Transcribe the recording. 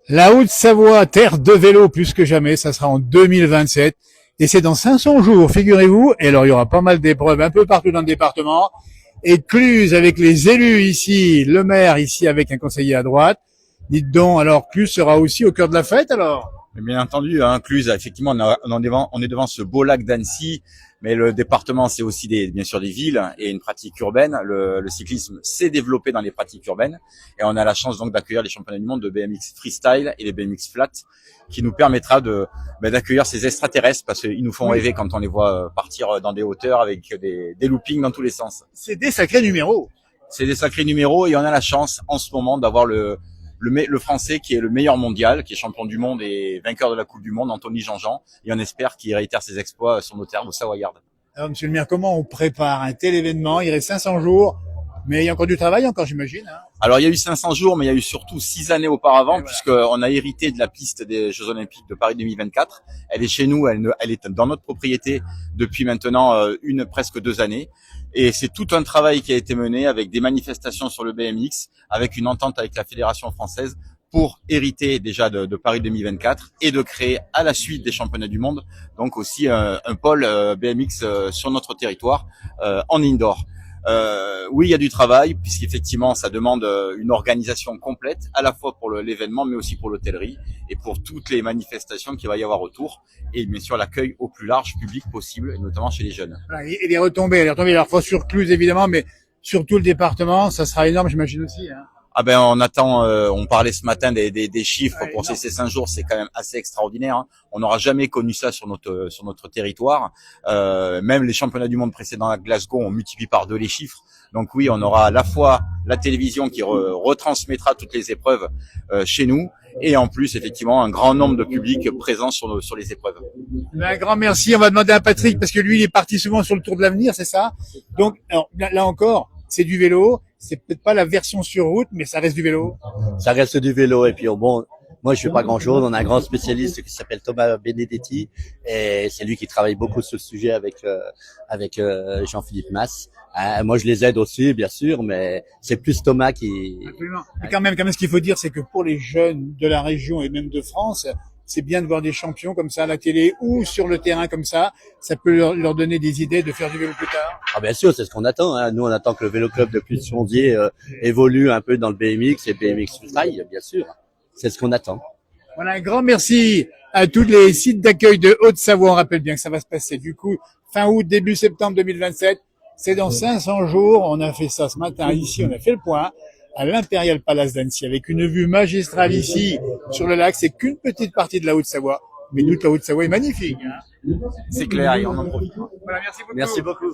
La Haute-Savoie, terre de vélo plus que jamais, ça sera en 2027. Et c'est dans 500 jours, figurez-vous. Et alors, il y aura pas mal d'épreuves un peu partout dans le département. Et Cluse avec les élus ici, le maire ici avec un conseiller à droite. Dites donc, alors Cluse sera aussi au cœur de la fête alors? Bien entendu, hein, Cluse, effectivement, on est devant ce beau lac d'Annecy, mais le département, c'est aussi bien sûr des villes et une pratique urbaine. Le cyclisme s'est développé dans les pratiques urbaines et on a la chance donc d'accueillir les championnats du monde de BMX freestyle et les BMX flat, qui nous permettra d'accueillir ces extraterrestres parce qu'ils nous font rêver quand on les voit partir dans des hauteurs avec des loopings dans tous les sens. C'est des sacrés numéros. C'est des sacrés numéros et on a la chance en ce moment d'avoir le Français qui est le meilleur mondial, qui est champion du monde et vainqueur de la Coupe du Monde, Anthony Jean-Jean, et on espère qu'il réitère ses exploits sur nos terres au Savoyard. Alors, monsieur le maire, comment on prépare un tel événement? Il reste 500 jours, mais il y a encore du travail, j'imagine. Hein. Alors, il y a eu 500 jours, mais il y a eu surtout 6 années auparavant, puisqu'on a hérité de la piste des Jeux Olympiques de Paris 2024. Elle est chez nous, elle est dans notre propriété depuis maintenant presque 2 années. Et c'est tout un travail qui a été mené avec des manifestations sur le BMX, avec une entente avec la Fédération française pour hériter déjà de Paris 2024 et de créer à la suite des championnats du monde donc aussi un pôle BMX sur notre territoire en indoor. Oui, il y a du travail puisqu'effectivement ça demande une organisation complète à la fois pour l'événement mais aussi pour l'hôtellerie et pour toutes les manifestations qu'il va y avoir autour et bien sûr l'accueil au plus large public possible et notamment chez les jeunes. Voilà, et les retombées à la fois sur Cluse évidemment, mais sur tout le département, ça sera énorme, j'imagine aussi. Hein. Ah ben on attend, on parlait ce matin des chiffres pour ces 5 jours, c'est quand même assez extraordinaire. Hein. On n'aura jamais connu ça sur notre territoire. Même les championnats du monde précédents à Glasgow, on multiplie par 2 les chiffres. Donc oui, on aura à la fois la télévision qui retransmettra toutes les épreuves chez nous, et en plus effectivement un grand nombre de publics présents sur les épreuves. Un grand merci. On va demander à Patrick parce que lui il est parti souvent sur le Tour de l'Avenir, c'est ça? Donc alors, là encore, c'est du vélo. C'est peut-être pas la version sur route, mais ça reste du vélo. Ça reste du vélo et puis bon, moi je fais pas grand-chose. On a un grand spécialiste qui s'appelle Thomas Benedetti et c'est lui qui travaille beaucoup sur le sujet avec Jean-Philippe Masse. Moi je les aide aussi bien sûr, mais c'est plus Thomas qui. Absolument. Et quand même, ce qu'il faut dire, c'est que pour les jeunes de la région et même de France, c'est bien de voir des champions comme ça à la télé ou sur le terrain comme ça. Ça peut leur donner des idées de faire du vélo plus tard. Ah bien sûr, c'est ce qu'on attend. Hein. Nous, on attend que le vélo club de Cluse-Fondier évolue un peu dans le BMX et BMX freestyle, bien sûr. C'est ce qu'on attend. Voilà, un grand merci à tous les sites d'accueil de Haute-Savoie. On rappelle bien que ça va se passer du coup fin août, début septembre 2027. C'est dans 500 jours. On a fait ça ce matin ici. On a fait le point à l'Imperial Palace d'Annecy avec une vue magistrale ici sur le lac. C'est qu'une petite partie de la Haute-Savoie, mais toute la Haute-Savoie est magnifique. Hein. C'est clair et on en profite. Voilà, merci beaucoup. Merci beaucoup.